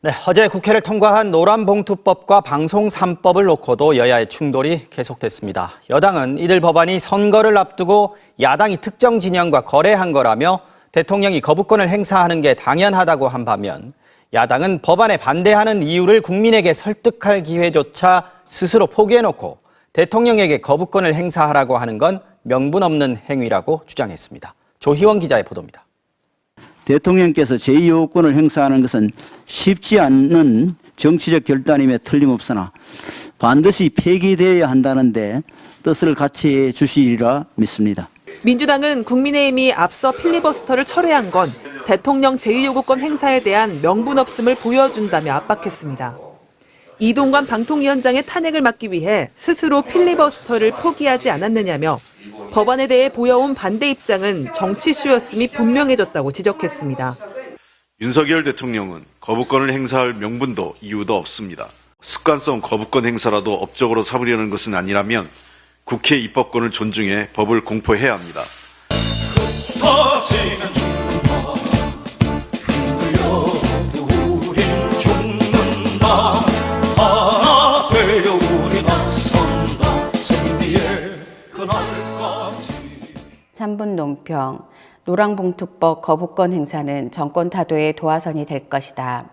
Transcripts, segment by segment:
네, 어제 국회를 통과한 노란봉투법과 방송 3법을 놓고도 여야의 충돌이 계속됐습니다. 여당은 이들 법안이 선거를 앞두고 야당이 특정 진영과 거래한 거라며 대통령이 거부권을 행사하는 게 당연하다고 한 반면, 야당은 법안에 반대하는 이유를 국민에게 설득할 기회조차 스스로 포기해놓고 대통령에게 거부권을 행사하라고 하는 건 명분 없는 행위라고 주장했습니다. 조희원 기자의 보도입니다. 대통령께서 제2요구권을 행사하는 것은 쉽지 않는 정치적 결단임에 틀림없으나 반드시 폐기되어야 한다는데 뜻을 같이 해주시리라 믿습니다. 민주당은 국민의힘이 앞서 필리버스터를 철회한 건 대통령 제2요구권 행사에 대한 명분 없음을 보여준다며 압박했습니다. 이동관 방통위원장의 탄핵을 막기 위해 스스로 필리버스터를 포기하지 않았느냐며 법안에 대해 보여온 반대 입장은 정치 이슈였음이 분명해졌다고 지적했습니다. 윤석열 대통령은 거부권을 행사할 명분도 이유도 없습니다. 습관성 거부권 행사라도 업적으로 삼으려는 것은 아니라면 국회 입법권을 존중해 법을 공포해야 합니다. 삼분 논평, 노란봉투법 거부권 행사는 정권 타도의 도화선이 될 것이다.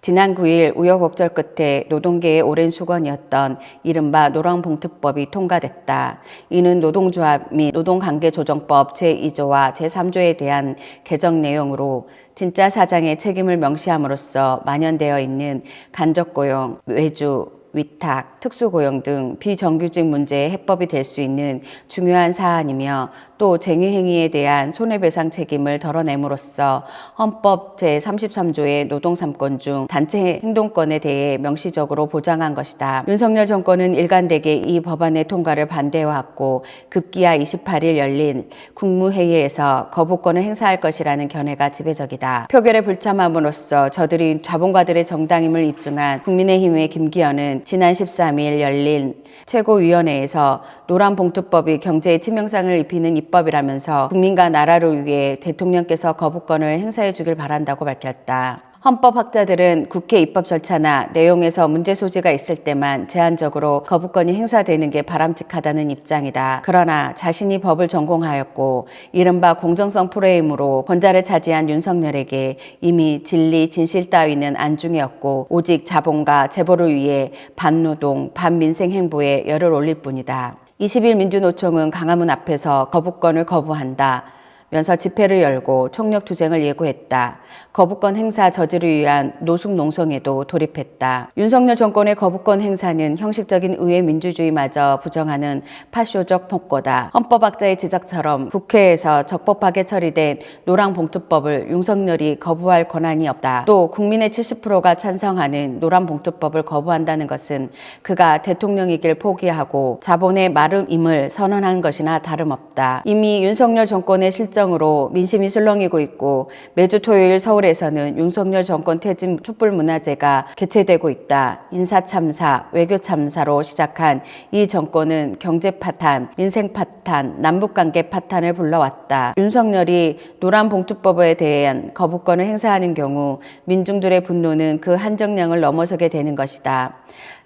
지난 9일 우여곡절 끝에 노동계의 오랜 수건이었던 이른바 노란봉투법이 통과됐다. 이는 노동조합 및 노동관계조정법 제2조와 제3조에 대한 개정 내용으로 진짜 사장의 책임을 명시함으로써 만연되어 있는 간접고용, 외주, 위탁, 특수고용 등 비정규직 문제의 해법이 될 수 있는 중요한 사안이며 또 쟁의행위에 대한 손해배상 책임을 덜어냄으로써 헌법 제33조의 노동 3권 중 단체 행동권에 대해 명시적으로 보장한 것이다. 윤석열 정권은 일관되게 이 법안의 통과를 반대해왔고 급기야 28일 열린 국무회의에서 거부권을 행사할 것이라는 견해가 지배적이다. 표결에 불참함으로써 저들이 자본가들의 정당임을 입증한 국민의힘의 김기현은 지난 13일 열린 최고위원회에서 노란봉투법이 경제에 치명상을 입히는 입법이라면서 국민과 나라를 위해 대통령께서 거부권을 행사해 주길 바란다고 밝혔다. 헌법학자들은 국회 입법 절차나 내용에서 문제 소지가 있을 때만 제한적으로 거부권이 행사되는 게 바람직하다는 입장이다. 그러나 자신이 법을 전공하였고 이른바 공정성 프레임으로 권좌를 차지한 윤석열에게 이미 진리, 진실 따위는 안중에없고 오직 자본과 재벌을 위해 반노동, 반민생 행보에 열을 올릴 뿐이다. 20일 민주노총은 광화문 앞에서 거부권을 거부한다 면서 집회를 열고 총력투쟁을 예고했다. 거부권 행사 저지를 위한 노숙 농성에도 돌입했다. 윤석열 정권의 거부권 행사는 형식적인 의회 민주주의마저 부정하는 파쇼적 폭거다. 헌법학자의 지적처럼 국회에서 적법하게 처리된 노란봉투법을 윤석열이 거부할 권한이 없다. 또 국민의 70%가 찬성하는 노란봉투법을 거부한다는 것은 그가 대통령이길 포기하고 자본의 마름임을 선언한 것이나 다름없다. 이미 윤석열 정권의 실정으로 민심이 술렁이고 있고 매주 토요일 서울에서는 윤석열 정권 퇴진 촛불문화제가 개최되고 있다. 인사참사, 외교참사로 시작한 이 정권은 경제 파탄, 민생 파탄, 남북관계 파탄을 불러왔다. 윤석열이 노란봉투법에 대한 거부권을 행사하는 경우 민중들의 분노는 그 한정량을 넘어서게 되는 것이다.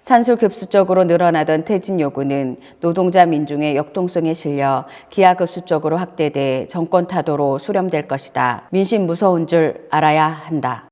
산술급수적으로 늘어나던 퇴진 요구는 노동자 민중의 역동성에 실려 기하급수적으로 확대돼 정권 타도로 수렴될 것이다. 민심 무서운 줄 알아야 한다.